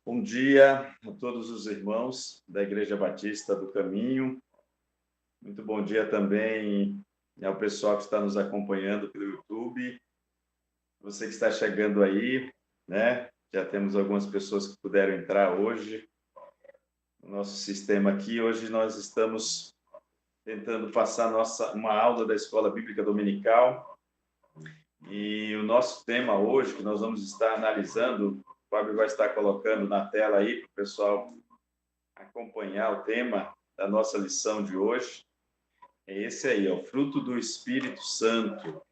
Bom dia a todos os irmãos da Igreja Batista do Caminho. Muito bom dia também ao pessoal que está nos acompanhando pelo YouTube. Você que está chegando aí, né? Já temos algumas pessoas que puderam entrar hoje no nosso sistema aqui. Hoje nós estamos tentando passar uma aula da Escola Bíblica Dominical. E o nosso tema hoje, que nós vamos estar analisando, o Fábio vai estar colocando na tela aí para o pessoal acompanhar o tema da nossa lição de hoje. É esse aí, o fruto do Espírito Santo.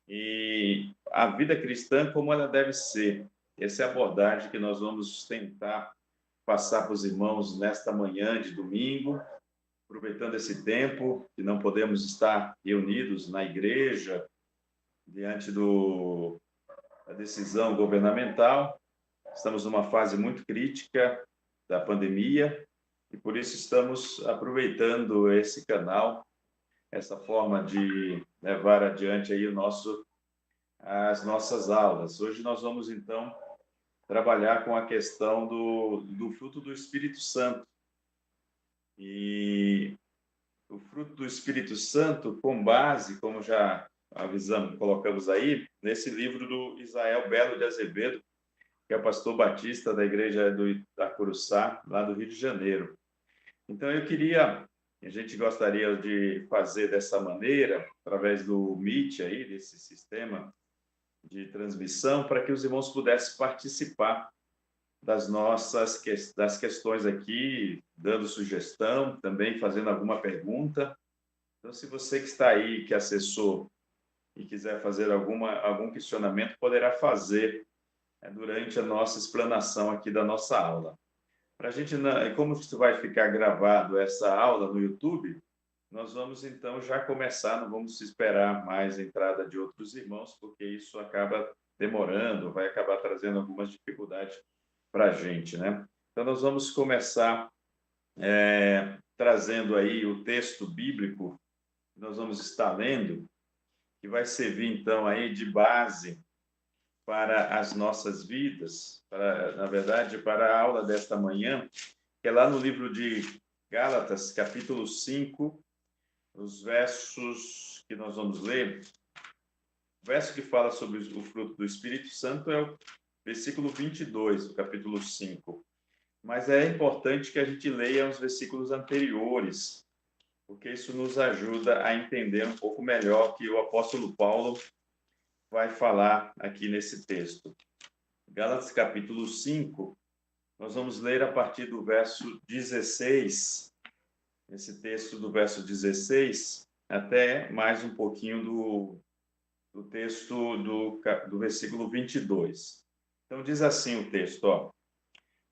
E a vida cristã como ela deve ser. Essa é a abordagem que nós vamos tentar passar para os irmãos nesta manhã de domingo, aproveitando esse tempo que não podemos estar reunidos na igreja, diante da decisão governamental. Estamos numa fase muito crítica da pandemia e por isso estamos aproveitando esse canal, essa forma de levar adiante aí as nossas aulas. Hoje nós vamos, então, trabalhar com a questão do fruto do Espírito Santo. E o fruto do Espírito Santo, com base, como já avisamos, colocamos aí, nesse livro do Israel Belo de Azevedo, que é o pastor batista da igreja do Itacuruçá, lá do Rio de Janeiro. Então, a gente gostaria de fazer dessa maneira, através do Meet aí, desse sistema de transmissão, para que os irmãos pudessem participar das questões aqui, dando sugestão, também fazendo alguma pergunta. Então, se você que está aí, que acessou e quiser fazer algum questionamento, poderá fazer durante a nossa explanação aqui da nossa aula. Para a gente, como isso vai ficar gravado essa aula no YouTube, nós vamos então já começar, não vamos esperar mais a entrada de outros irmãos, porque isso acaba demorando, vai acabar trazendo algumas dificuldades para a gente, né? Então, nós vamos começar trazendo aí o texto bíblico que nós vamos estar lendo, que vai servir então aí de base para as nossas vidas, na verdade, para a aula desta manhã, que é lá no livro de Gálatas, capítulo 5, os versos que nós vamos ler. O verso que fala sobre o fruto do Espírito Santo é o versículo 22, do capítulo 5. Mas é importante que a gente leia os versículos anteriores, porque isso nos ajuda a entender um pouco melhor o que o apóstolo Paulo vai falar aqui nesse texto. Gálatas capítulo 5, nós vamos ler a partir do verso 16, esse texto do verso 16, até mais um pouquinho do texto do versículo 22. Então, diz assim o texto, ó.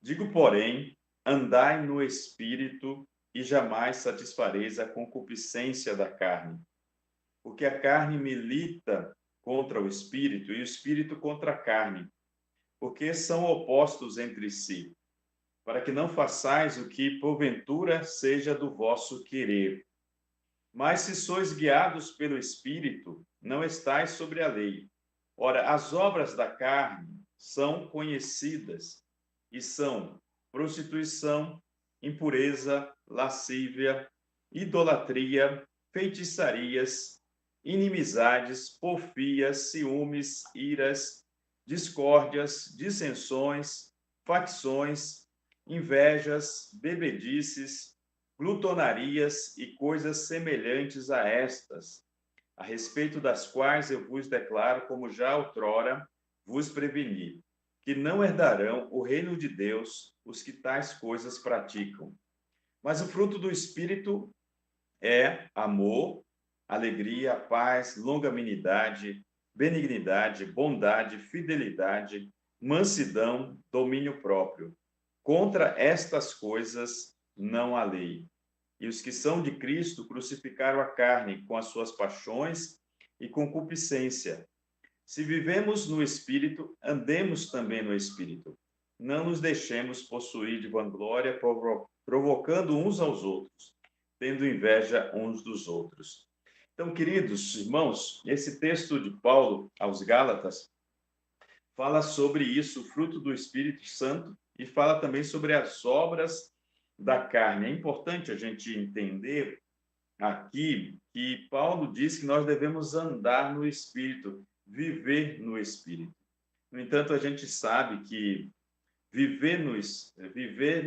Digo, porém, andai no Espírito e jamais satisfareis a concupiscência da carne. Porque a carne milita contra o Espírito e o Espírito contra a carne, porque são opostos entre si, para que não façais o que porventura seja do vosso querer. Mas se sois guiados pelo Espírito, não estais sobre a lei. Ora, as obras da carne são conhecidas e são prostituição, impureza, lascívia, idolatria, feitiçarias, inimizades, porfias, ciúmes, iras, discórdias, dissensões, facções, invejas, bebedices, glutonarias e coisas semelhantes a estas, a respeito das quais eu vos declaro, como já outrora vos preveni, que não herdarão o reino de Deus os que tais coisas praticam. Mas o fruto do Espírito é amor, alegria, paz, longanimidade, benignidade, bondade, fidelidade, mansidão, domínio próprio. Contra estas coisas não há lei. E os que são de Cristo crucificaram a carne com as suas paixões e concupiscência. Se vivemos no Espírito, andemos também no Espírito. Não nos deixemos possuir de vanglória, provocando uns aos outros, tendo inveja uns dos outros. Então, queridos irmãos, esse texto de Paulo aos Gálatas fala sobre isso, o fruto do Espírito Santo, e fala também sobre as obras da carne. É importante a gente entender aqui que Paulo diz que nós devemos andar no Espírito, viver no Espírito. No entanto, a gente sabe que viver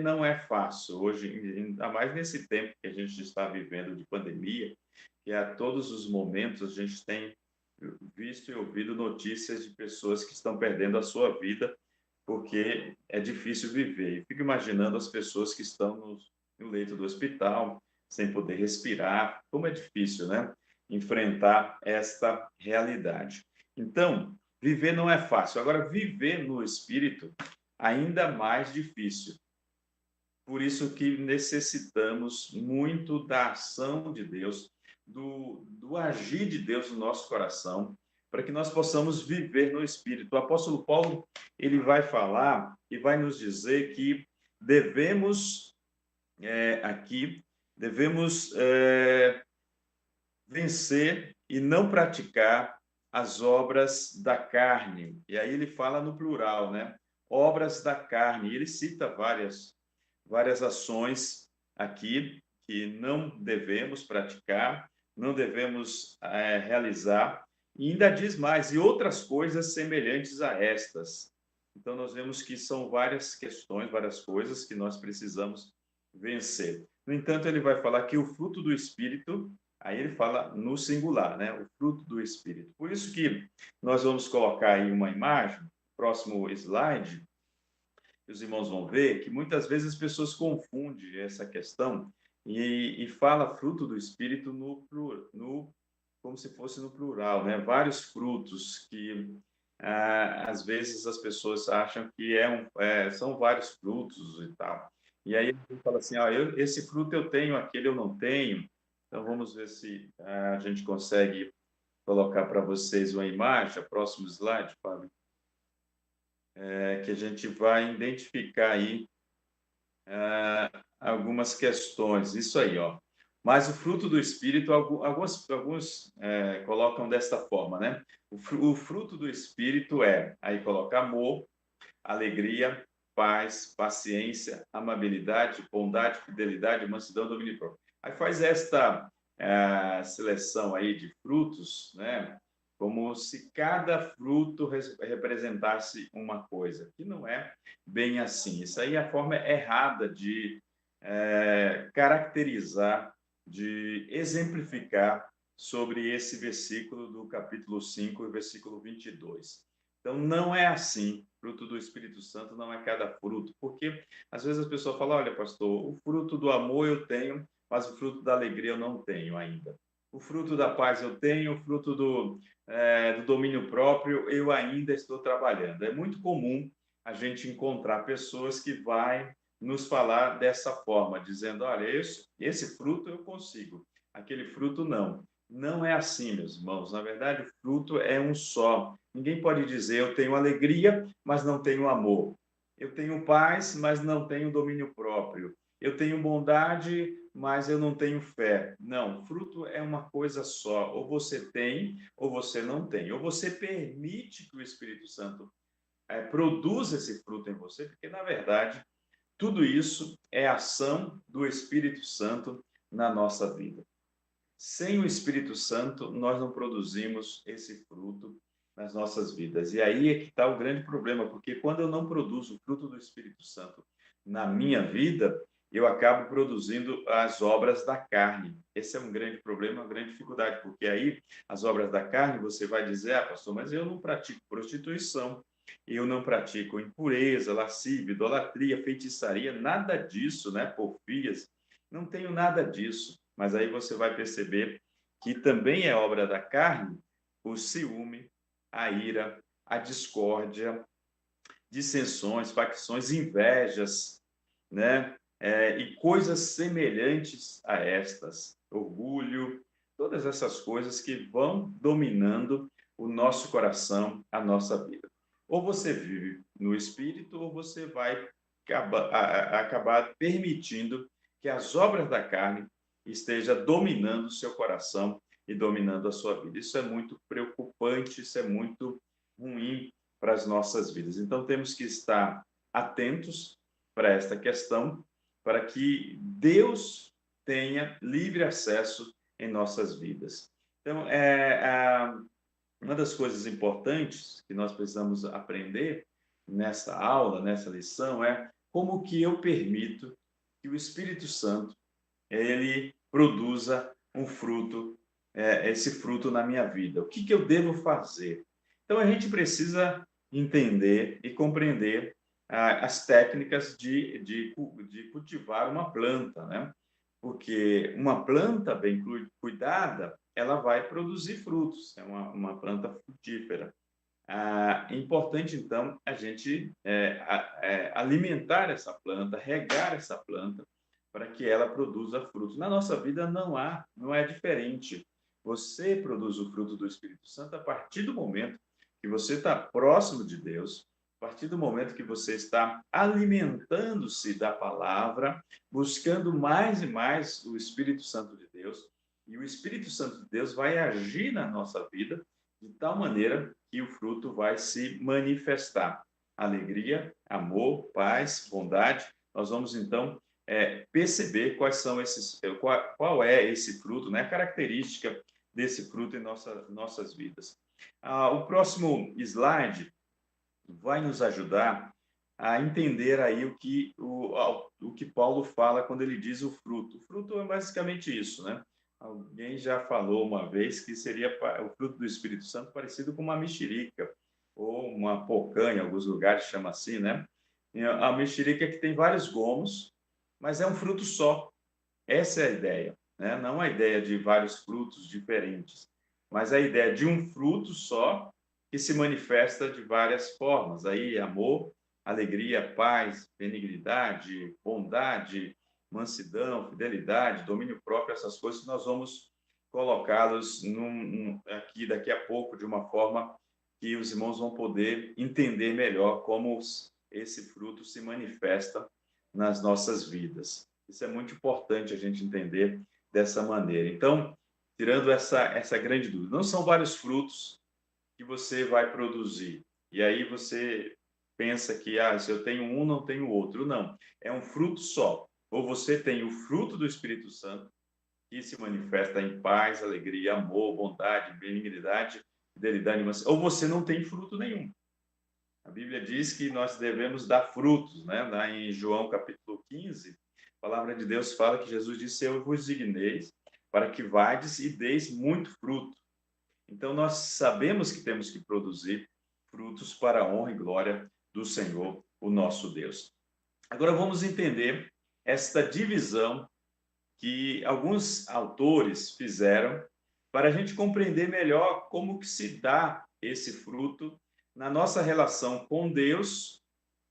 não é fácil hoje, ainda mais nesse tempo que a gente está vivendo de pandemia, que a todos os momentos a gente tem visto e ouvido notícias de pessoas que estão perdendo a sua vida porque é difícil viver. E fico imaginando as pessoas que estão no leito do hospital, sem poder respirar, como é difícil, né? Enfrentar esta realidade. Então, viver não é fácil. Agora, viver no espírito, ainda mais difícil. Por isso que necessitamos muito da ação de Deus, do agir de Deus no nosso coração, para que nós possamos viver no Espírito. O apóstolo Paulo, ele vai falar e vai nos dizer que devemos, vencer e não praticar as obras da carne. E aí ele fala no plural, né? Obras da carne. E ele cita várias ações aqui que não devemos praticar, não devemos realizar, e ainda diz mais, e outras coisas semelhantes a estas. Então, nós vemos que são várias questões, várias coisas que nós precisamos vencer. No entanto, ele vai falar que o fruto do Espírito, aí ele fala no singular, né? O fruto do Espírito. Por isso que nós vamos colocar aí uma imagem, próximo slide, os irmãos vão ver que muitas vezes as pessoas confundem essa questão e fala fruto do Espírito como se fosse no plural, né? Vários frutos que às vezes as pessoas acham que são vários frutos e tal. E aí ele fala assim, esse fruto eu tenho, aquele eu não tenho. Então vamos ver se a gente consegue colocar para vocês uma imagem, o próximo slide, Fábio, que a gente vai identificar aí algumas questões. Isso aí, ó. Mas o fruto do Espírito, alguns colocam desta forma, né? O fruto do Espírito aí coloca amor, alegria, paz, paciência, amabilidade, bondade, fidelidade, mansidão, domínio próprio. Aí faz esta seleção aí de frutos, né? Como se cada fruto representasse uma coisa, que não é bem assim. Isso aí é a forma errada de caracterizar, de exemplificar sobre esse versículo do capítulo 5, versículo 22. Então, não é assim. Fruto do Espírito Santo não é cada fruto, porque às vezes as pessoas falam, olha, pastor, o fruto do amor eu tenho, mas o fruto da alegria eu não tenho ainda. O fruto da paz eu tenho, o fruto do domínio próprio eu ainda estou trabalhando. É muito comum a gente encontrar pessoas que vai nos falar dessa forma, dizendo, olha, esse fruto eu consigo, aquele fruto não. Não é assim, meus irmãos. Na verdade, o fruto é um só. Ninguém pode dizer, eu tenho alegria, mas não tenho amor. Eu tenho paz, mas não tenho domínio próprio. Eu tenho bondade, mas eu não tenho fé. Não, fruto é uma coisa só. Ou você tem, ou você não tem. Ou você permite que o Espírito Santo produza esse fruto em você, porque, na verdade, tudo isso é ação do Espírito Santo na nossa vida. Sem o Espírito Santo, nós não produzimos esse fruto nas nossas vidas. E aí é que está o grande problema, porque quando eu não produzo o fruto do Espírito Santo na minha vida, eu acabo produzindo as obras da carne. Esse é um grande problema, uma grande dificuldade, porque aí as obras da carne, você vai dizer, pastor, mas eu não pratico prostituição, eu não pratico impureza, lascívia, idolatria, feitiçaria, nada disso, né? Porfias, não tenho nada disso. Mas aí você vai perceber que também é obra da carne o ciúme, a ira, a discórdia, dissensões, facções, invejas, né? E coisas semelhantes a estas, orgulho, todas essas coisas que vão dominando o nosso coração, a nossa vida. Ou você vive no Espírito, ou você vai acabar permitindo que as obras da carne esteja dominando o seu coração e dominando a sua vida. Isso é muito preocupante, isso é muito ruim para as nossas vidas. Então, temos que estar atentos para esta questão, para que Deus tenha livre acesso em nossas vidas. Então, uma das coisas importantes que nós precisamos aprender nessa aula, nessa lição, é como que eu permito que o Espírito Santo ele produza um fruto, esse fruto na minha vida. O que que eu devo fazer? Então, a gente precisa entender e compreender as técnicas de cultivar uma planta, né? Porque uma planta bem cuidada, ela vai produzir frutos, é uma planta frutífera. É importante, então, a gente alimentar essa planta, regar essa planta, para que ela produza frutos. Na nossa vida não é diferente. Você produz o fruto do Espírito Santo a partir do momento que você está próximo de Deus, a partir do momento que você está alimentando-se da palavra, buscando mais e mais o Espírito Santo de Deus, e o Espírito Santo de Deus vai agir na nossa vida de tal maneira que o fruto vai se manifestar. Alegria, amor, paz, bondade. Nós vamos, então, perceber quais são qual é esse fruto, né? A característica desse fruto em nossas vidas. O próximo slide vai nos ajudar a entender aí o que Paulo fala quando ele diz o fruto. O fruto é basicamente isso, né? Alguém já falou uma vez que seria o fruto do Espírito Santo parecido com uma mexerica ou uma pocã, em alguns lugares chama assim, né? E a mexerica é que tem vários gomos, mas é um fruto só. Essa é a ideia, né? Não a ideia de vários frutos diferentes, mas a ideia de um fruto só que se manifesta de várias formas. Aí, amor, alegria, paz, benignidade, bondade, mansidão, fidelidade, domínio próprio, essas coisas nós vamos colocá-los aqui daqui a pouco de uma forma que os irmãos vão poder entender melhor como esse fruto se manifesta nas nossas vidas. Isso é muito importante a gente entender dessa maneira. Então, tirando essa grande dúvida, não são vários frutos que você vai produzir. E aí você pensa que, se eu tenho um, não tenho outro. Não, é um fruto só. Ou você tem o fruto do Espírito Santo, que se manifesta em paz, alegria, amor, bondade, benignidade, fidelidade, ou você não tem fruto nenhum. A Bíblia diz que nós devemos dar frutos, né? Lá em João capítulo 15, a palavra de Deus fala que Jesus disse: eu vos dignei para que vades e deis muito fruto. Então, nós sabemos que temos que produzir frutos para a honra e glória do Senhor, o nosso Deus. Agora, vamos entender esta divisão que alguns autores fizeram para a gente compreender melhor como que se dá esse fruto na nossa relação com Deus,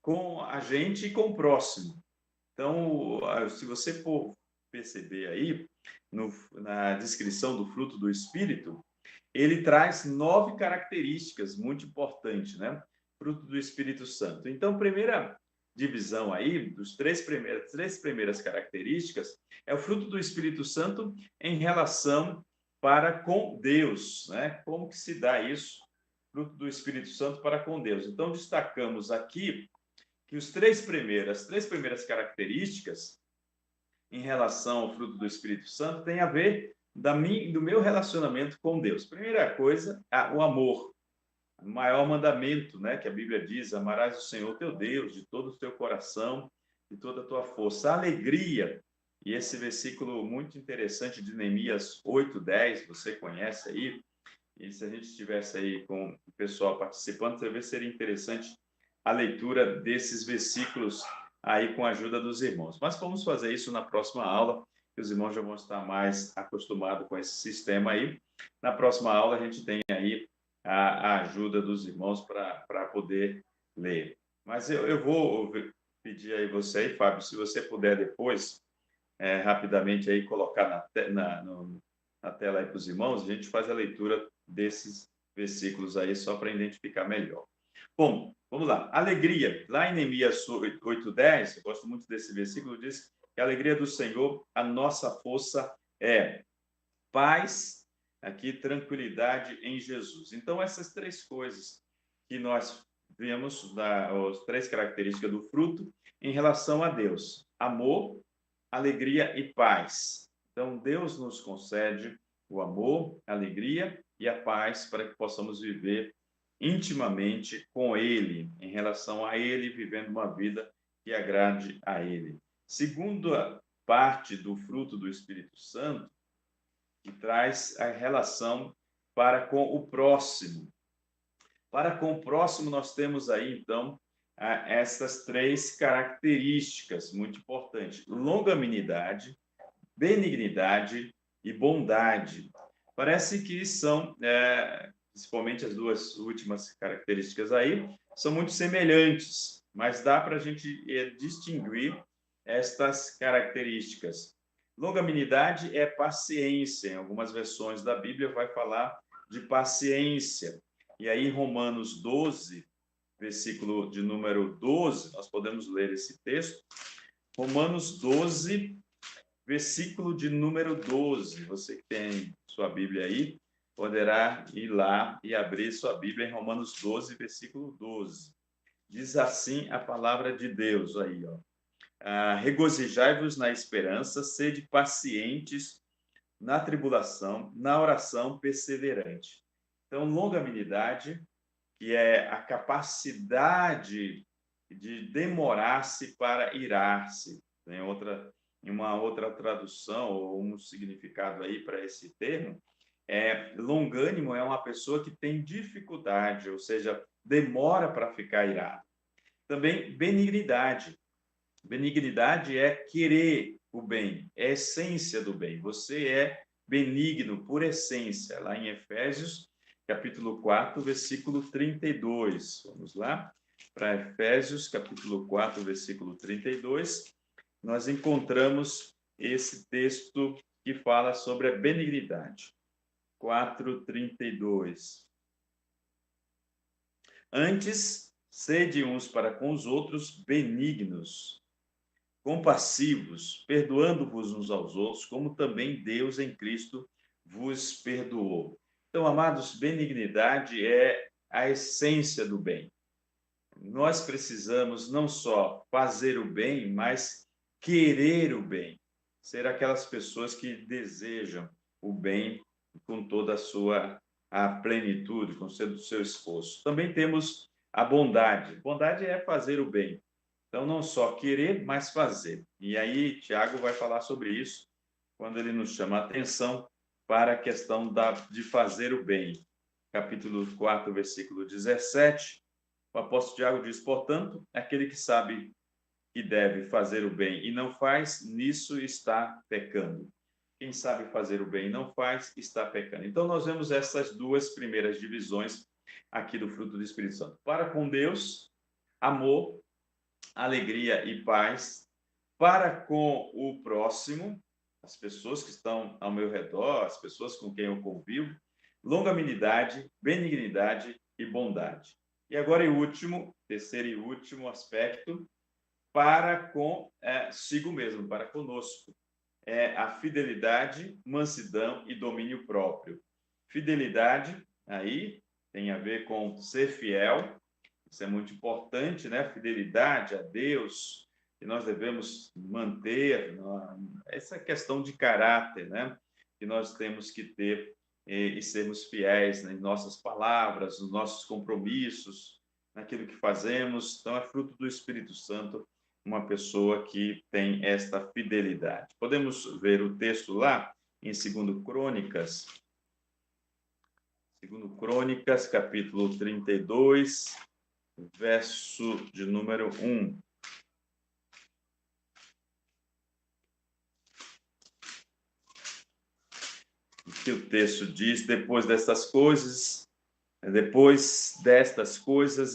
com a gente e com o próximo. Então, se você for perceber aí, na descrição do fruto do Espírito, ele traz 9 características muito importantes, né? Fruto do Espírito Santo. Então, primeira divisão aí, dos três primeiras características, é o fruto do Espírito Santo em relação para com Deus, né? Como que se dá isso? Fruto do Espírito Santo para com Deus. Então, destacamos aqui que as três primeiras características em relação ao fruto do Espírito Santo tem a ver do meu relacionamento com Deus. Primeira coisa, o amor. O maior mandamento, né, que a Bíblia diz: amarás o Senhor teu Deus de todo o teu coração, de toda a tua força. A alegria, e esse versículo muito interessante de Neemias 8:10, você conhece aí, e se a gente estivesse aí com o pessoal participando, talvez seria interessante a leitura desses versículos aí com a ajuda dos irmãos. Mas vamos fazer isso na próxima aula, que os irmãos já vão estar mais acostumados com esse sistema aí. Na próxima aula a gente tem aí a ajuda dos irmãos para poder ler. Mas eu vou pedir aí você aí, Fábio, se você puder depois, rapidamente aí colocar na tela aí para os irmãos, a gente faz a leitura desses versículos aí só para identificar melhor. Bom, vamos lá. Alegria. Lá em Neemias 8:10, eu gosto muito desse versículo, diz que a alegria do Senhor, a nossa força é paz aqui tranquilidade em Jesus. Então, essas três coisas que nós vemos, as três características do fruto em relação a Deus: amor, alegria e paz. Então, Deus nos concede o amor, a alegria e a paz para que possamos viver intimamente com Ele, em relação a Ele, vivendo uma vida que agrade a Ele. Segunda parte do fruto do Espírito Santo, que traz a relação para com o próximo. Para com o próximo, nós temos aí, então, essas três características muito importantes: longanimidade, benignidade e bondade. Parece que são, principalmente as duas últimas características aí, são muito semelhantes, mas dá para a gente distinguir estas características. Longanimidade é paciência. Em algumas versões da Bíblia vai falar de paciência. E aí, em Romanos 12, versículo de número 12, nós podemos ler esse texto. Romanos 12, versículo de número 12. Você que tem sua Bíblia aí, poderá ir lá e abrir sua Bíblia em Romanos 12, versículo 12. Diz assim a palavra de Deus aí, ó. Regozijai-vos na esperança, sede pacientes na tribulação, na oração perseverante. Então, longanimidade, que é a capacidade de demorar-se para irar-se. Tem uma outra tradução ou um significado aí para esse termo. Longânimo é uma pessoa que tem dificuldade, ou seja, demora para ficar irado. Também benignidade. Benignidade é querer o bem, é a essência do bem. Você é benigno por essência. Lá em Efésios, capítulo 4, versículo 32. Vamos lá? Para Efésios, capítulo 4, versículo 32, nós encontramos esse texto que fala sobre a benignidade. 4:32. Antes, sede uns para com os outros benignos, compassivos, perdoando-vos uns aos outros, como também Deus em Cristo vos perdoou. Então, amados, benignidade é a essência do bem. Nós precisamos não só fazer o bem, mas querer o bem. Ser aquelas pessoas que desejam o bem com toda a plenitude, com todo o seu esforço. Também temos a bondade. Bondade é fazer o bem. Então, não só querer, mas fazer. E aí, Tiago vai falar sobre isso quando ele nos chama a atenção para a questão de fazer o bem. Capítulo 4, versículo 17, o apóstolo Tiago diz: portanto, aquele que sabe que deve fazer o bem e não faz, nisso está pecando. Quem sabe fazer o bem e não faz, está pecando. Então, nós vemos essas duas primeiras divisões aqui do fruto do Espírito Santo. Para com Deus, amor, alegria e paz. Para com o próximo, as pessoas que estão ao meu redor, as pessoas com quem eu convivo, longanimidade, benignidade e bondade. E agora, em último, terceiro e último aspecto, para consigo mesmo, para conosco. É a fidelidade, mansidão e domínio próprio. Fidelidade, aí, tem a ver com ser fiel. Isso é muito importante, né? Fidelidade a Deus, que nós devemos manter, essa questão de caráter, né? Que nós temos que ter e sermos fiéis, né? Em nossas palavras, nos nossos compromissos, naquilo que fazemos. Então, é fruto do Espírito Santo, uma pessoa que tem esta fidelidade. Podemos ver o texto lá em 2 Crônicas, capítulo 32, verso de número 1. O que o texto diz: depois destas coisas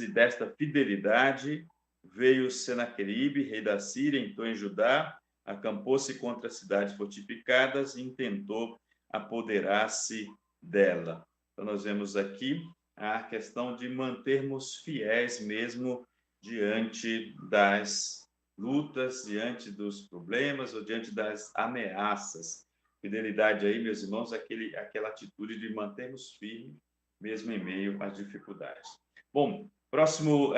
e desta fidelidade, veio Senaqueribe, rei da Síria, entrou em Judá, acampou-se contra as cidades fortificadas e intentou apoderar-se dela. Então, nós vemos aqui a questão de mantermos fiéis mesmo diante das lutas, diante dos problemas ou diante das ameaças. Fidelidade aí, meus irmãos, aquela atitude de mantermos firme, mesmo em meio às dificuldades. Bom, próxima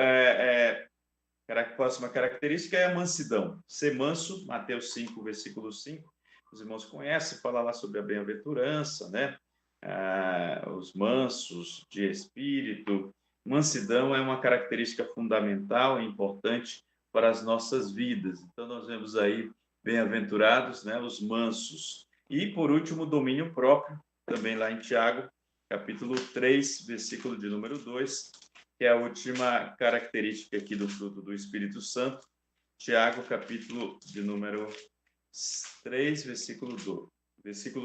característica é a mansidão. Ser manso, Mateus 5, versículo 5. Os irmãos conhecem, fala lá sobre a bem-aventurança, né? Os mansos de espírito. Mansidão é uma característica fundamental e importante para as nossas vidas. Então, nós vemos aí, bem-aventurados, né? Os mansos. E, por último, domínio próprio, também lá em Tiago, capítulo 3, versículo de número 2, que é a última característica aqui do fruto do Espírito Santo. Tiago, capítulo de número 3, versículo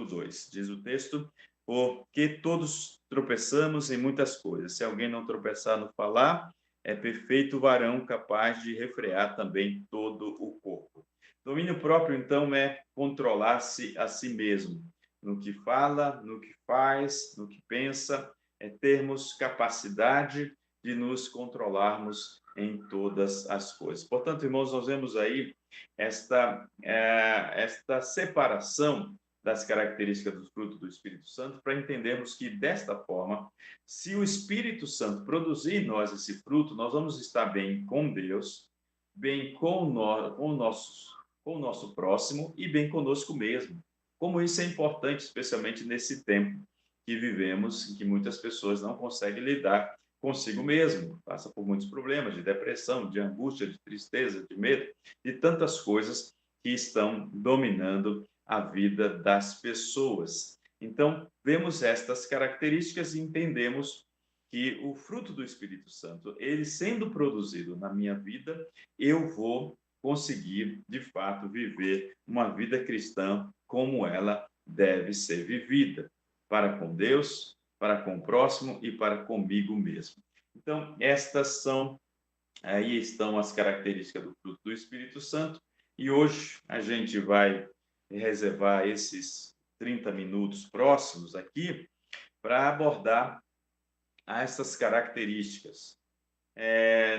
2. Diz o texto: porque todos tropeçamos em muitas coisas. Se alguém não tropeçar no falar, é perfeito varão capaz de refrear também todo o corpo. Domínio próprio, então, é controlar-se a si mesmo. No que fala, no que faz, no que pensa, é termos capacidade de nos controlarmos em todas as coisas. Portanto, irmãos, nós vemos aí esta separação das características do fruto do Espírito Santo para entendermos que, desta forma, se o Espírito Santo produzir em nós esse fruto, nós vamos estar bem com Deus, bem com o nosso próximo e bem conosco mesmo. Como isso é importante, especialmente nesse tempo que vivemos, em que muitas pessoas não conseguem lidar consigo mesmo, passa por muitos problemas de depressão, de angústia, de tristeza, de medo, de tantas coisas que estão dominando a vida das pessoas. Então, vemos estas características e entendemos que o fruto do Espírito Santo, ele sendo produzido na minha vida, eu vou conseguir, de fato, viver uma vida cristã como ela deve ser vivida, para com Deus, para com o próximo e para comigo mesmo. Então, aí estão as características do fruto do Espírito Santo, e hoje a gente vai reservar esses 30 minutos próximos aqui para abordar essas características.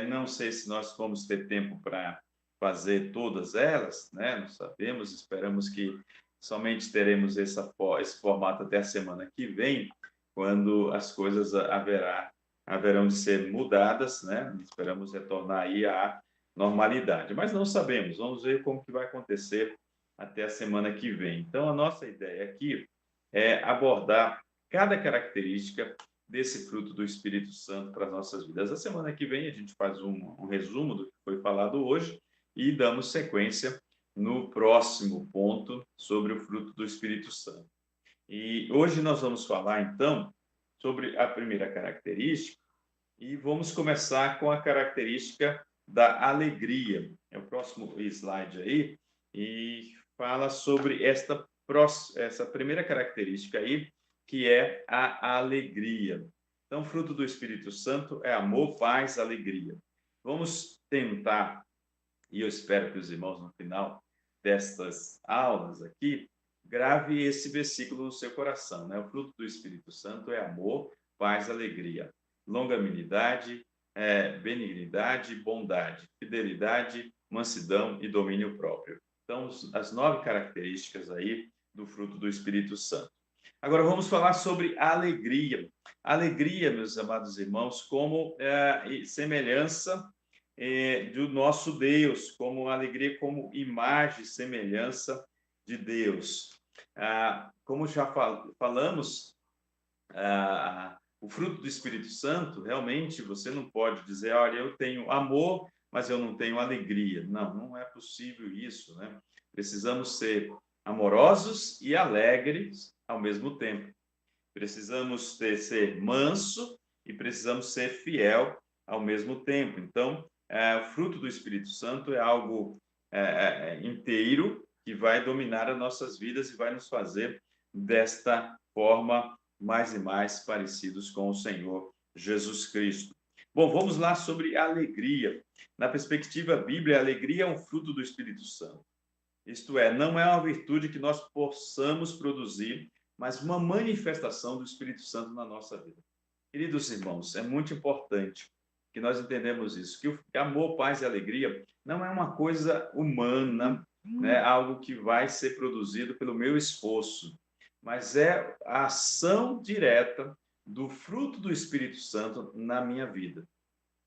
Não sei se nós vamos ter tempo para fazer todas elas, né? Não sabemos, esperamos que somente teremos esse formato até a semana que vem, quando as coisas haverão de ser mudadas, né? Esperamos retornar aí à normalidade, mas não sabemos, vamos ver como que vai acontecer até a semana que vem. Então, a nossa ideia aqui é abordar cada característica desse fruto do Espírito Santo para as nossas vidas. A semana que vem a gente faz um resumo do que foi falado hoje e damos sequência no próximo ponto sobre o fruto do Espírito Santo. E hoje nós vamos falar, então, sobre a primeira característica e vamos começar com a característica da alegria. É o próximo slide aí e fala sobre essa primeira característica aí, que é a alegria. Então, fruto do Espírito Santo é amor, paz, alegria. Vamos tentar, e eu espero que os irmãos, no final destas aulas aqui, grave esse versículo no seu coração, né? O fruto do Espírito Santo é amor, paz, alegria, longanimidade, benignidade, bondade, fidelidade, mansidão e domínio próprio. Então, as 9 características aí do fruto do Espírito Santo. Agora vamos falar sobre a alegria. Alegria, meus amados irmãos, como semelhança do nosso Deus, como alegria, como imagem e semelhança de Deus. Como já falamos, o fruto do Espírito Santo, realmente, você não pode dizer, olha, eu tenho amor, mas eu não tenho alegria. Não, não é possível isso, né? Precisamos ser amorosos e alegres ao mesmo tempo. Precisamos ser manso e precisamos ser fiel ao mesmo tempo. Então, o fruto do Espírito Santo é algo inteiro que vai dominar as nossas vidas e vai nos fazer desta forma mais e mais parecidos com o Senhor Jesus Cristo. Bom, vamos lá sobre alegria. Na perspectiva bíblica, a alegria é um fruto do Espírito Santo. Isto é, não é uma virtude que nós possamos produzir, mas uma manifestação do Espírito Santo na nossa vida. Queridos irmãos, é muito importante que nós entendamos isso, que o amor, paz e alegria não é uma coisa humana, né, algo que vai ser produzido pelo meu esforço, mas é a ação direta do fruto do Espírito Santo na minha vida.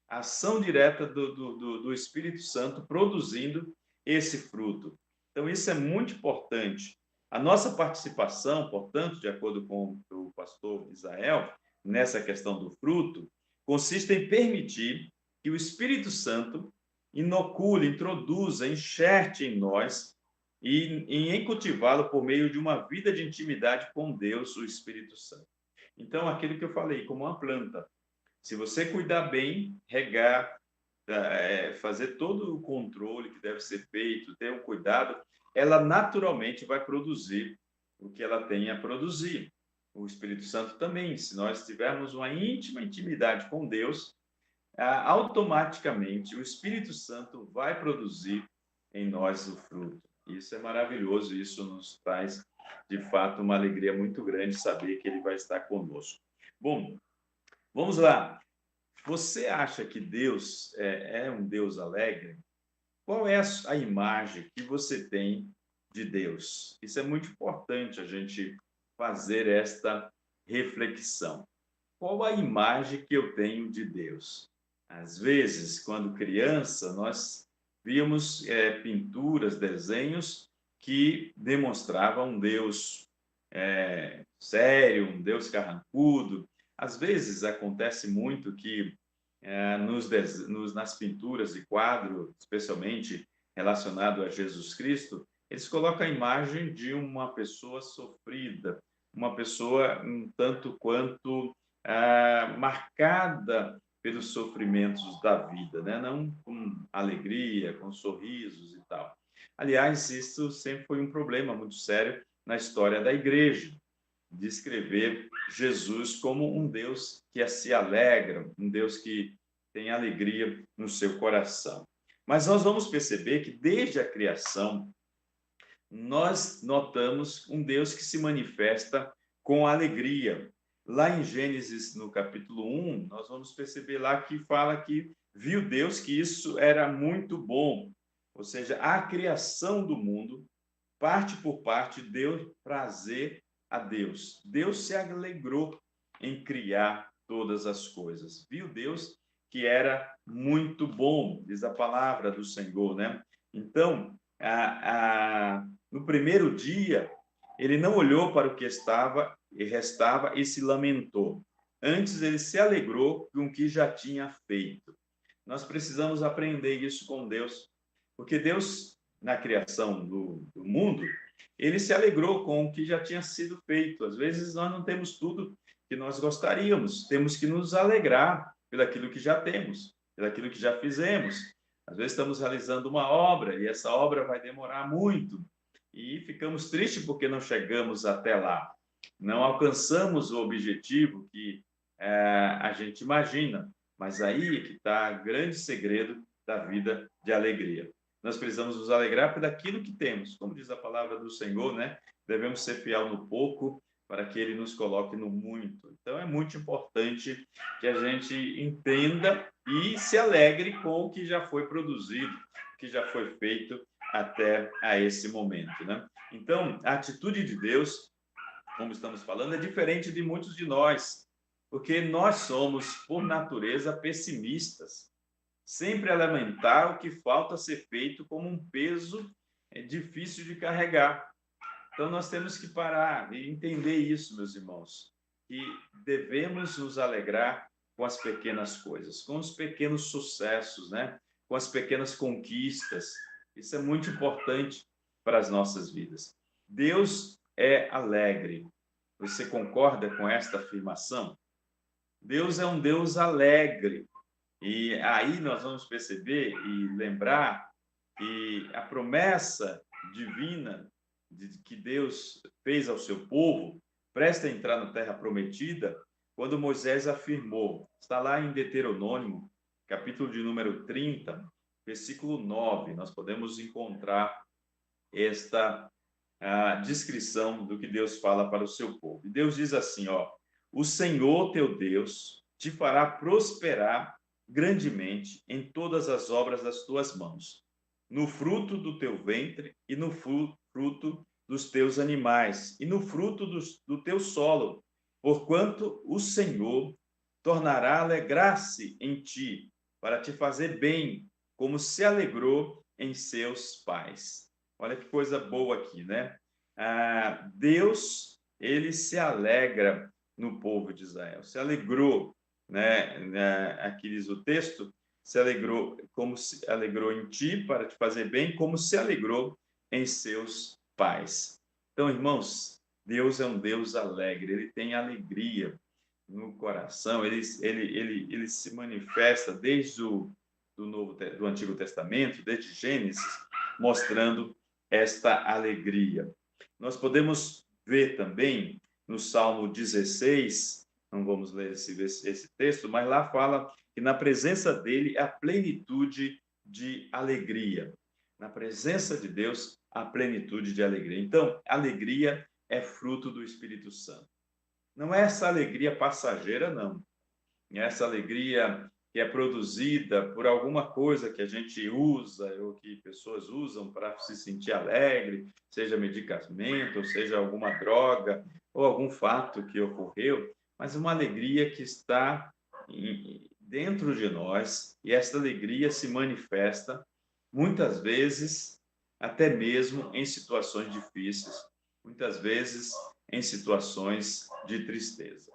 A ação direta do Espírito Santo produzindo esse fruto. Então, isso é muito importante. A nossa participação, portanto, de acordo com o pastor Israel, nessa questão do fruto, consiste em permitir que o Espírito Santo inocule, introduza, enxerte em nós e em cultivá-lo por meio de uma vida de intimidade com Deus, o Espírito Santo. Então, aquilo que eu falei, como uma planta, se você cuidar bem, regar, fazer todo o controle que deve ser feito, ter um cuidado, ela naturalmente vai produzir o que ela tem a produzir. O Espírito Santo também, se nós tivermos uma íntima intimidade com Deus, automaticamente o Espírito Santo vai produzir em nós o fruto. Isso é maravilhoso, isso nos traz, de fato, uma alegria muito grande saber que ele vai estar conosco. Bom, vamos lá. Você acha que Deus é um Deus alegre? Qual é a imagem que você tem de Deus? Isso é muito importante a gente fazer esta reflexão. Qual a imagem que eu tenho de Deus? Às vezes, quando criança, nós víamos pinturas, desenhos que demonstravam um Deus sério, um Deus carrancudo. Às vezes acontece muito que nas pinturas e quadro, especialmente relacionado a Jesus Cristo, eles colocam a imagem de uma pessoa sofrida, uma pessoa um tanto quanto marcada pelos sofrimentos da vida, né? Não com alegria, com sorrisos e tal. Aliás, isso sempre foi um problema muito sério na história da igreja, descrever Jesus como um Deus que se alegra, um Deus que tem alegria no seu coração. Mas nós vamos perceber que desde a criação, nós notamos um Deus que se manifesta com alegria. Lá em Gênesis, no capítulo 1, nós vamos perceber lá que fala que viu Deus que isso era muito bom. Ou seja, a criação do mundo, parte por parte, deu prazer a Deus. Deus se alegrou em criar todas as coisas. Viu Deus que era muito bom, diz a palavra do Senhor, né? Então, no primeiro dia, ele não olhou para o que estava e restava e se lamentou. Antes, ele se alegrou com o que já tinha feito. Nós precisamos aprender isso com Deus, porque Deus, na criação do mundo, ele se alegrou com o que já tinha sido feito. Às vezes, nós não temos tudo que nós gostaríamos, temos que nos alegrar pelaquilo que já temos, pelaquilo que já fizemos. Às vezes estamos realizando uma obra e essa obra vai demorar muito e ficamos tristes porque não chegamos até lá, não alcançamos o objetivo que a gente imagina, mas aí que está o grande segredo da vida de alegria. Nós precisamos nos alegrar por aquilo que temos, como diz a palavra do Senhor, né? Devemos ser fiel no pouco para que ele nos coloque no muito. Então é muito importante que a gente entenda e se alegre com o que já foi produzido, que já foi feito até a esse momento, né? Então, a atitude de Deus, como estamos falando, é diferente de muitos de nós, porque nós somos, por natureza, pessimistas, sempre a lamentar o que falta ser feito como um peso difícil de carregar. Então, nós temos que parar e entender isso, meus irmãos, que devemos nos alegrar com as pequenas coisas, com os pequenos sucessos, né? Com as pequenas conquistas. Isso é muito importante para as nossas vidas. Deus é alegre. Você concorda com esta afirmação? Deus é um Deus alegre. E aí nós vamos perceber e lembrar que a promessa divina que Deus fez ao seu povo, presta a entrar na terra prometida, quando Moisés afirmou, está lá em Deuteronômio, capítulo de número 30, versículo 9, nós podemos encontrar esta descrição do que Deus fala para o seu povo. E Deus diz assim, ó, o Senhor teu Deus te fará prosperar grandemente em todas as obras das tuas mãos. no fruto do teu ventre e no fruto dos teus animais e no fruto do teu solo, porquanto o Senhor tornará a alegrar-se em ti, para te fazer bem, como se alegrou em seus pais. Olha que coisa boa aqui, né? Deus, ele se alegra no povo de Israel, se alegrou, né? Aqui diz o texto, se alegrou, como se alegrou em ti para te fazer bem, como se alegrou em seus pais. Então, irmãos, Deus é um Deus alegre, ele tem alegria no coração, ele se manifesta desde do Antigo Testamento, desde Gênesis, mostrando esta alegria. Nós podemos ver também no Salmo 16, não vamos ler esse texto, mas lá fala que na presença dele há plenitude de alegria. Na presença de Deus há plenitude de alegria. Então, alegria é fruto do Espírito Santo. Não é essa alegria passageira, não. É essa alegria que é produzida por alguma coisa que a gente usa ou que pessoas usam para se sentir alegre, seja medicamento, seja alguma droga ou algum fato que ocorreu, mas uma alegria que está dentro de nós e essa alegria se manifesta muitas vezes até mesmo em situações difíceis, muitas vezes em situações de tristeza.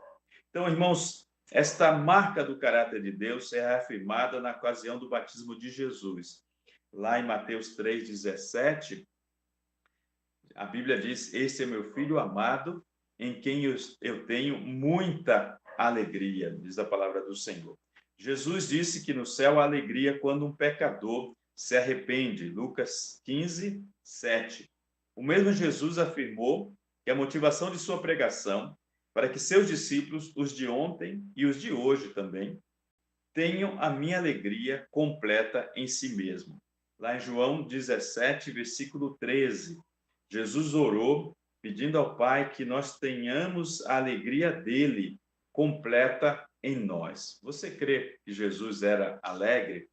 Então, irmãos, esta marca do caráter de Deus é reafirmada na ocasião do batismo de Jesus. Lá em Mateus 3,17, a Bíblia diz: Este é meu filho amado, em quem eu tenho muita alegria, diz a palavra do Senhor. Jesus disse que no céu há alegria quando um pecador se arrepende. Lucas 15, 7. O mesmo Jesus afirmou que a motivação de sua pregação para que seus discípulos, os de ontem e os de hoje também, tenham a minha alegria completa em si mesmo. Lá em João 17, versículo 13, Jesus orou pedindo ao Pai que nós tenhamos a alegria dele completa em nós. Você crê que Jesus era alegre?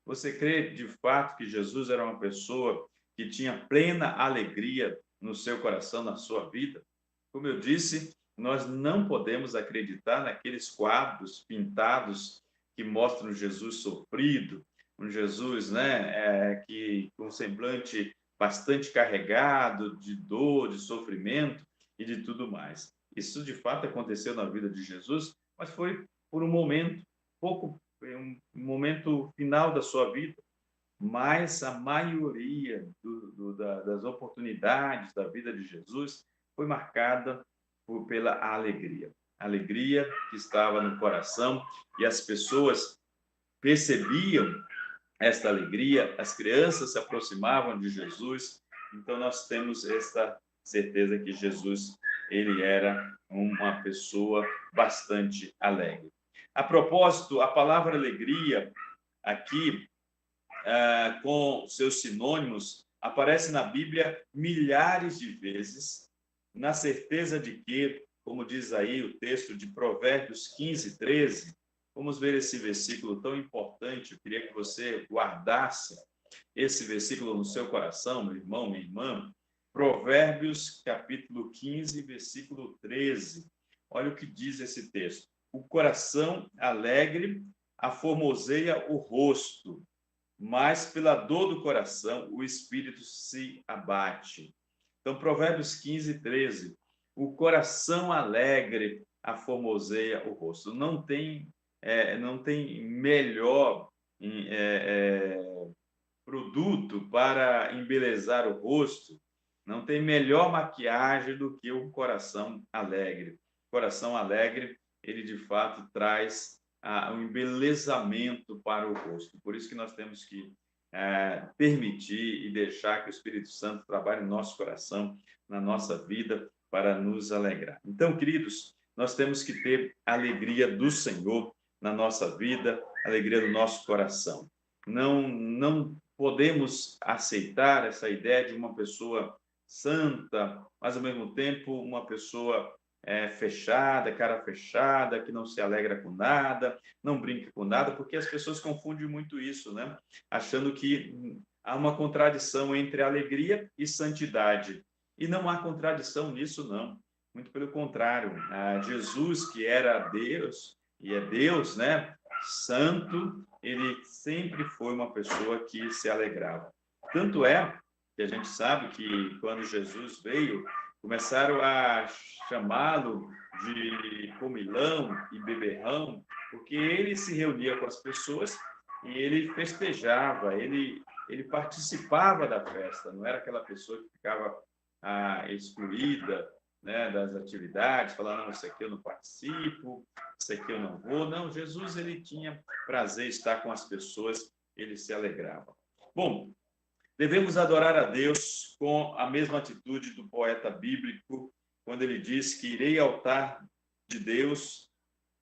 Você crê de fato que Jesus era uma pessoa que tinha plena alegria no seu coração, na sua vida? Como eu disse, nós não podemos acreditar naqueles quadros pintados que mostram Jesus sofrido, um Jesus, né, que com um semblante bastante carregado de dor, de sofrimento e de tudo mais. Isso de fato aconteceu na vida de Jesus, mas foi por um momento, um momento final da sua vida. Mas a maioria das oportunidades da vida de Jesus foi marcada pela alegria. Alegria que estava no coração e as pessoas percebiam esta alegria, as crianças se aproximavam de Jesus. Então nós temos esta certeza que Jesus, ele era uma pessoa bastante alegre. A propósito, a palavra alegria aqui com seus sinônimos, aparece na Bíblia milhares de vezes, na certeza de que, como diz aí o texto de Provérbios 15, 13, vamos ver esse versículo tão importante, eu queria que você guardasse esse versículo no seu coração, meu irmão, minha irmã. Provérbios, capítulo 15, versículo 13. Olha o que diz esse texto. O coração alegre aformoseia o rosto, mas pela dor do coração o espírito se abate. Então, Provérbios 15, 13. O coração alegre aformoseia o rosto. Não tem melhor produto para embelezar o rosto, não tem melhor maquiagem do que o coração alegre. O coração alegre, ele de fato traz um embelezamento para o rosto. Por isso que nós temos que permitir e deixar que o Espírito Santo trabalhe no nosso coração, na nossa vida, para nos alegrar. Então, queridos, nós temos que ter a alegria do Senhor na nossa vida, a alegria do nosso coração. Não podemos aceitar essa ideia de uma pessoa santa, mas ao mesmo tempo uma pessoa fechada, cara fechada, que não se alegra com nada, não brinca com nada, porque as pessoas confundem muito isso, né? Achando que há uma contradição entre alegria e santidade. E não há contradição nisso, não. Muito pelo contrário. Jesus, que era Deus e é Deus, né? Santo, ele sempre foi uma pessoa que se alegrava. Tanto é que a gente sabe que quando Jesus veio, começaram a chamá-lo de comilão e beberrão, porque ele se reunia com as pessoas e ele festejava, ele participava da festa, não era aquela pessoa que ficava excluída, né, das atividades, falando, não, isso aqui eu não participo, isso aqui eu não vou. Não, Jesus, ele tinha prazer em estar com as pessoas, ele se alegrava. Bom, devemos adorar a Deus com a mesma atitude do poeta bíblico, quando ele diz que irei ao altar de Deus,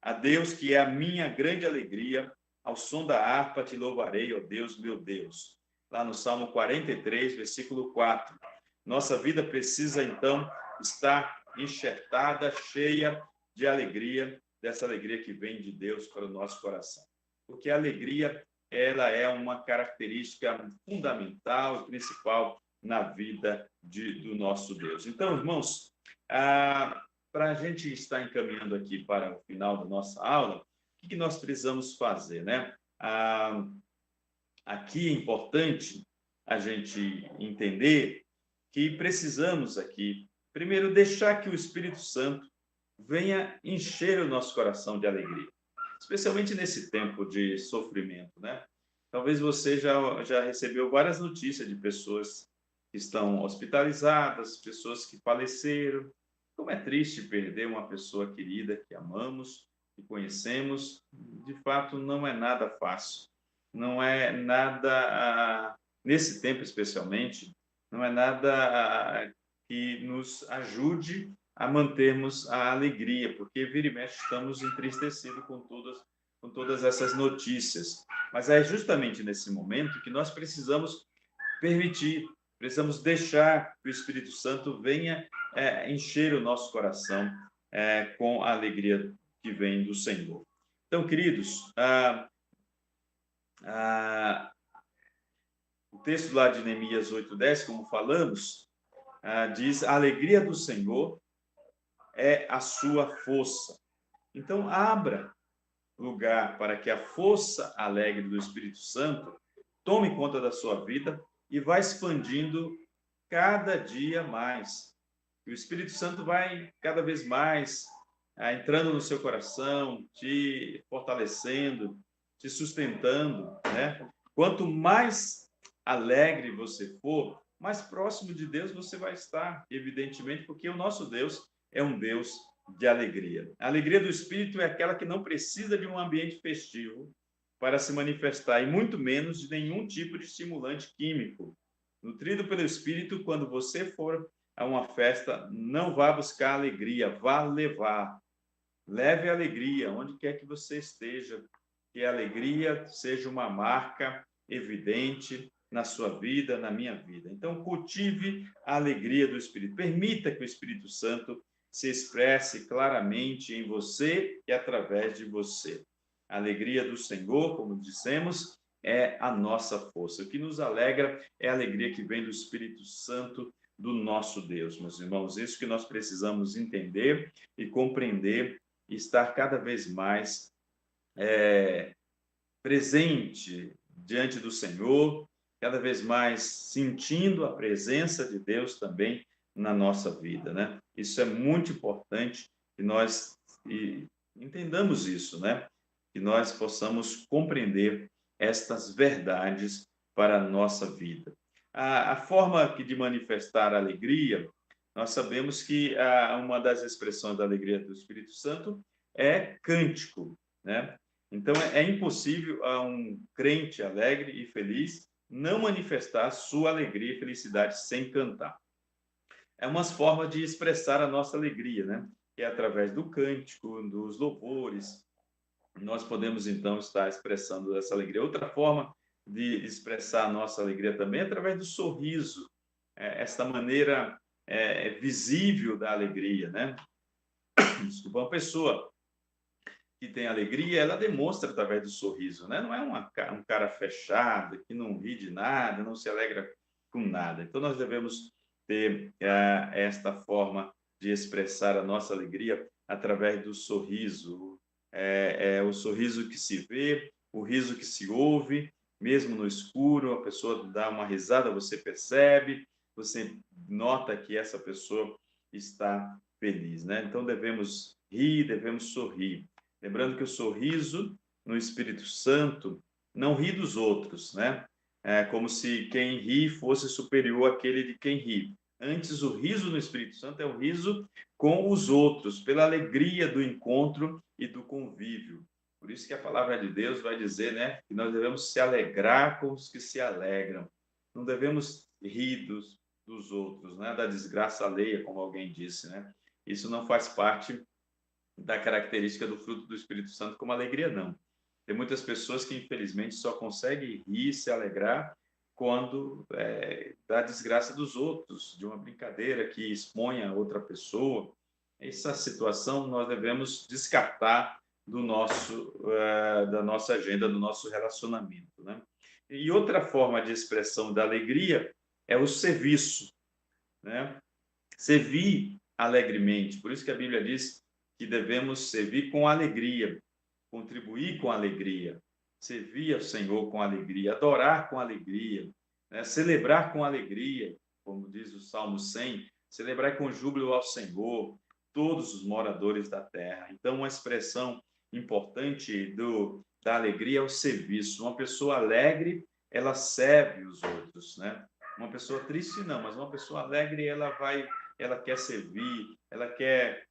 a Deus que é a minha grande alegria, ao som da harpa te louvarei, ó Deus, meu Deus. Lá no Salmo 43, versículo 4. Nossa vida precisa, então, estar enxertada, cheia de alegria, dessa alegria que vem de Deus para o nosso coração. Porque a alegria, ela é uma característica fundamental e principal na vida do nosso Deus. Então, irmãos, para a gente estar encaminhando aqui para o final da nossa aula, o que nós precisamos fazer, né? Aqui é importante a gente entender que precisamos aqui, primeiro, deixar que o Espírito Santo venha encher o nosso coração de alegria, especialmente nesse tempo de sofrimento, né? Talvez você já recebeu várias notícias de pessoas que estão hospitalizadas, pessoas que faleceram. Como é triste perder uma pessoa querida que amamos, que conhecemos. De fato, não é nada fácil. Não é nada, nesse tempo especialmente, não é nada que nos ajude a mantermos a alegria, porque vira e mexe estamos entristecidos com todas essas notícias. Mas é justamente nesse momento que nós precisamos permitir, precisamos deixar que o Espírito Santo venha encher o nosso coração com a alegria que vem do Senhor. Então, queridos, o texto lá de Neemias 8:10, como falamos, diz: a alegria do Senhor é a sua força. Então, abra lugar para que a força alegre do Espírito Santo tome conta da sua vida e vá expandindo cada dia mais. E o Espírito Santo vai cada vez mais entrando no seu coração, te fortalecendo, te sustentando, né? Quanto mais alegre você for, mais próximo de Deus você vai estar, evidentemente, porque o nosso Deus é um Deus de alegria. A alegria do Espírito é aquela que não precisa de um ambiente festivo para se manifestar, e muito menos de nenhum tipo de estimulante químico. Nutrido pelo Espírito, quando você for a uma festa, não vá buscar alegria, vá levar. Leve alegria onde quer que você esteja, que a alegria seja uma marca evidente na sua vida, na minha vida. Então, cultive a alegria do Espírito. Permita que o Espírito Santo se expresse claramente em você e através de você. A alegria do Senhor, como dissemos, é a nossa força. O que nos alegra é a alegria que vem do Espírito Santo do nosso Deus, meus irmãos. Isso que nós precisamos entender e compreender e estar cada vez mais presente diante do Senhor, cada vez mais sentindo a presença de Deus também na nossa vida, né? Isso é muito importante que nós entendamos isso, né? Que nós possamos compreender estas verdades para a nossa vida. A forma de manifestar a alegria, nós sabemos que uma das expressões da alegria do Espírito Santo é cântico, né? Então, é impossível a um crente alegre e feliz não manifestar sua alegria e felicidade sem cantar. É uma forma de expressar a nossa alegria, né? Que é através do cântico, dos louvores, nós podemos, então, estar expressando essa alegria. Outra forma de expressar a nossa alegria também é através do sorriso, essa maneira visível da alegria, né? Desculpa, uma pessoa que tem alegria, ela demonstra através do sorriso, né? Não é um cara fechado, que não ri de nada, não se alegra com nada. Então, nós devemos ter esta forma de expressar a nossa alegria através do sorriso. É o sorriso que se vê, o riso que se ouve, mesmo no escuro, a pessoa dá uma risada, você percebe, você nota que essa pessoa está feliz, né? Então, devemos rir, devemos sorrir. Lembrando que o sorriso no Espírito Santo não ri dos outros, né? É como se quem ri fosse superior àquele de quem ri. Antes, o riso no Espírito Santo é o riso com os outros, pela alegria do encontro e do convívio. Por isso que a palavra de Deus vai dizer, né, que nós devemos se alegrar com os que se alegram. Não devemos rir dos outros, né, da desgraça alheia, como alguém disse, né? Isso não faz parte da característica do fruto do Espírito Santo como alegria, não. Tem muitas pessoas que, infelizmente, só conseguem rir, se alegrar quando da desgraça dos outros, de uma brincadeira que expõe a outra pessoa. Essa situação nós devemos descartar da nossa agenda, do nosso relacionamento, né? E outra forma de expressão da alegria é o serviço, né? Servir alegremente. Por isso que a Bíblia diz que devemos servir com alegria, contribuir com alegria, servir ao Senhor com alegria, adorar com alegria, né? Celebrar com alegria, como diz o Salmo 100, celebrar com júbilo ao Senhor, todos os moradores da terra. Então, uma expressão importante da alegria é o serviço. Uma pessoa alegre, ela serve os outros, né? Uma pessoa triste, não, mas uma pessoa alegre, ela quer servir, ela quer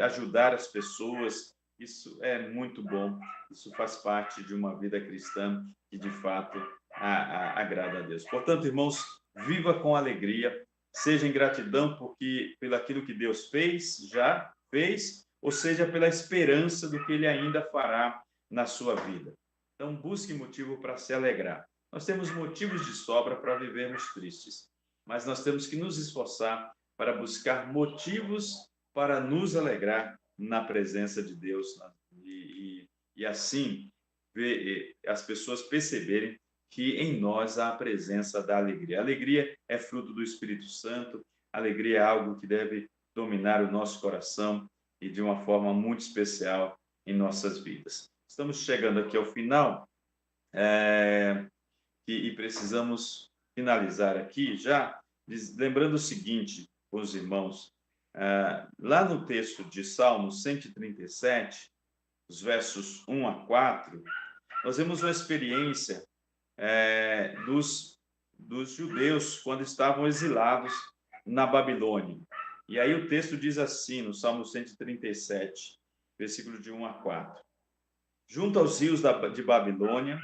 ajudar as pessoas. Isso é muito bom. Isso faz parte de uma vida cristã que, de fato, agrada a Deus. Portanto, irmãos, viva com alegria, seja em gratidão pelo aquilo que Deus já fez, ou seja, pela esperança do que Ele ainda fará na sua vida. Então, busque motivo para se alegrar. Nós temos motivos de sobra para vivermos tristes, mas nós temos que nos esforçar para buscar motivos para nos alegrar na presença de Deus, né? E assim ver as pessoas perceberem que em nós há a presença da alegria. A alegria é fruto do Espírito Santo, a alegria é algo que deve dominar o nosso coração e de uma forma muito especial em nossas vidas. Estamos chegando aqui ao final e precisamos finalizar aqui já, lembrando o seguinte com os irmãos, lá no texto de Salmo 137, os versos 1 a 4, nós vemos uma experiência dos judeus quando estavam exilados na Babilônia. E aí o texto diz assim, no Salmo 137, versículo de 1 a 4. Junto aos rios de Babilônia,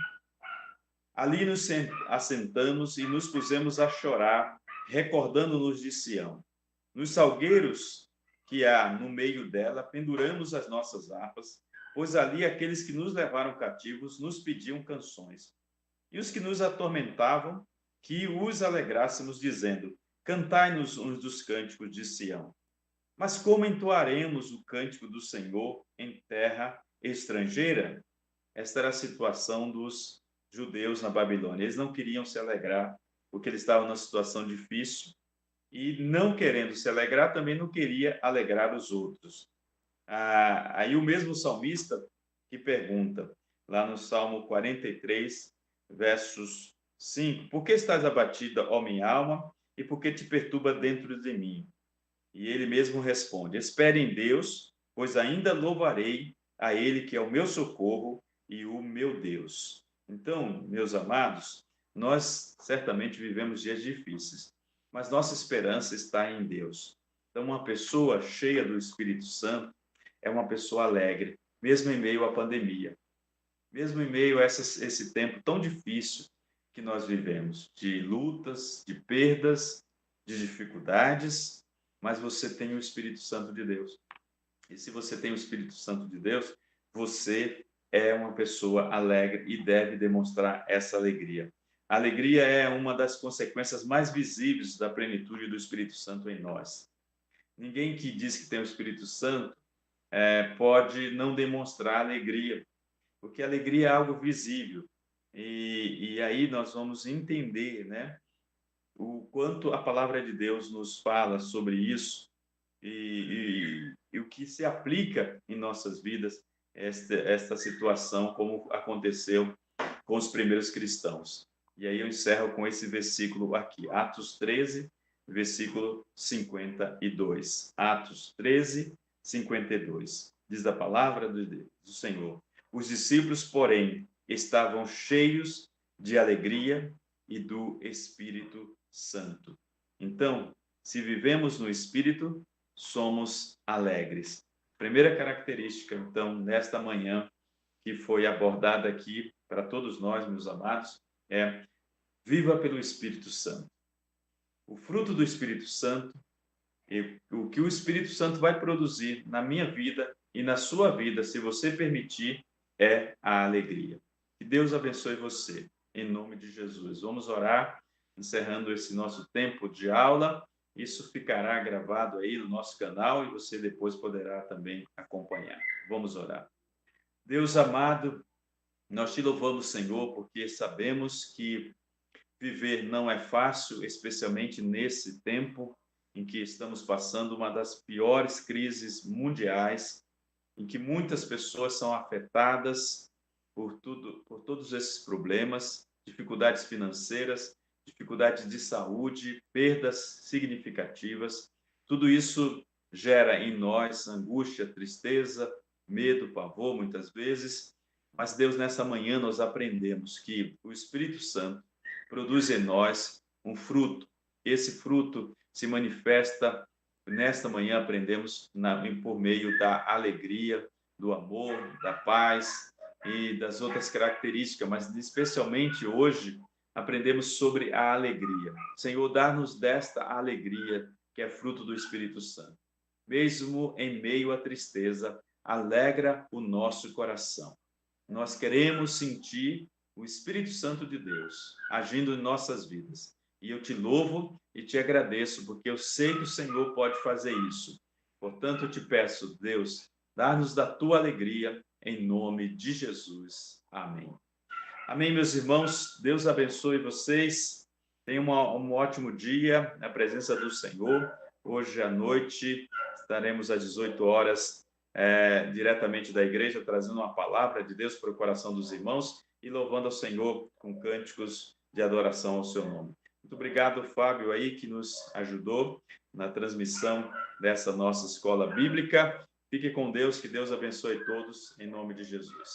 ali nos assentamos e nos pusemos a chorar, recordando-nos de Sião. Nos salgueiros que há no meio dela, penduramos as nossas harpas, pois ali aqueles que nos levaram cativos nos pediam canções. E os que nos atormentavam, que os alegrássemos, dizendo: cantai-nos uns dos cânticos de Sião. Mas como entoaremos o cântico do Senhor em terra estrangeira? Esta era a situação dos judeus na Babilônia. Eles não queriam se alegrar, porque eles estavam numa situação difícil, e não querendo se alegrar, também não queria alegrar os outros. Aí o mesmo salmista que pergunta, lá no Salmo 43, versos 5, por que estás abatida, ó minha alma, e por que te perturba dentro de mim? E ele mesmo responde, espere em Deus, pois ainda louvarei a ele que é o meu socorro e o meu Deus. Então, meus amados, nós certamente vivemos dias difíceis, mas nossa esperança está em Deus. Então, uma pessoa cheia do Espírito Santo é uma pessoa alegre, mesmo em meio à pandemia, mesmo em meio a esse tempo tão difícil que nós vivemos, de lutas, de perdas, de dificuldades, mas você tem o Espírito Santo de Deus. E se você tem o Espírito Santo de Deus, você é uma pessoa alegre e deve demonstrar essa alegria. A alegria é uma das consequências mais visíveis da plenitude do Espírito Santo em nós. Ninguém que diz que tem o Espírito Santo pode não demonstrar alegria, porque alegria é algo visível. E aí nós vamos entender, né, o quanto a palavra de Deus nos fala sobre isso e o que se aplica em nossas vidas, esta situação, como aconteceu com os primeiros cristãos. E aí eu encerro com esse versículo aqui, Atos 13, versículo 52. Atos 13, 52. Diz a palavra do Senhor. Os discípulos, porém, estavam cheios de alegria e do Espírito Santo. Então, se vivemos no Espírito, somos alegres. Primeira característica, então, nesta manhã, que foi abordada aqui para todos nós, meus amados, é: viva pelo Espírito Santo. O fruto do Espírito Santo, e o que o Espírito Santo vai produzir na minha vida e na sua vida, se você permitir, é a alegria. Que Deus abençoe você, em nome de Jesus. Vamos orar, encerrando esse nosso tempo de aula. Isso ficará gravado aí no nosso canal e você depois poderá também acompanhar. Vamos orar. Deus amado, nós te louvamos, Senhor, porque sabemos que viver não é fácil, especialmente nesse tempo em que estamos passando uma das piores crises mundiais, em que muitas pessoas são afetadas por todos esses problemas, dificuldades financeiras, dificuldades de saúde, perdas significativas. Tudo isso gera em nós angústia, tristeza, medo, pavor, muitas vezes. Mas, Deus, nessa manhã nós aprendemos que o Espírito Santo produz em nós um fruto. Esse fruto se manifesta, nesta manhã aprendemos, por meio da alegria, do amor, da paz e das outras características, mas especialmente hoje aprendemos sobre a alegria. Senhor, dá-nos desta alegria que é fruto do Espírito Santo. Mesmo em meio à tristeza, alegra o nosso coração. Nós queremos sentir o Espírito Santo de Deus agindo em nossas vidas. E eu te louvo e te agradeço, porque eu sei que o Senhor pode fazer isso. Portanto, eu te peço, Deus, dá-nos da tua alegria, em nome de Jesus. Amém. Amém, meus irmãos. Deus abençoe vocês. Tenham um ótimo dia na presença do Senhor. Hoje à noite estaremos às 18 horas diretamente da igreja, trazendo uma palavra de Deus para o coração dos irmãos e louvando ao Senhor com cânticos de adoração ao seu nome. Muito obrigado, Fábio, aí, que nos ajudou na transmissão dessa nossa escola bíblica. Fique com Deus, que Deus abençoe todos, em nome de Jesus.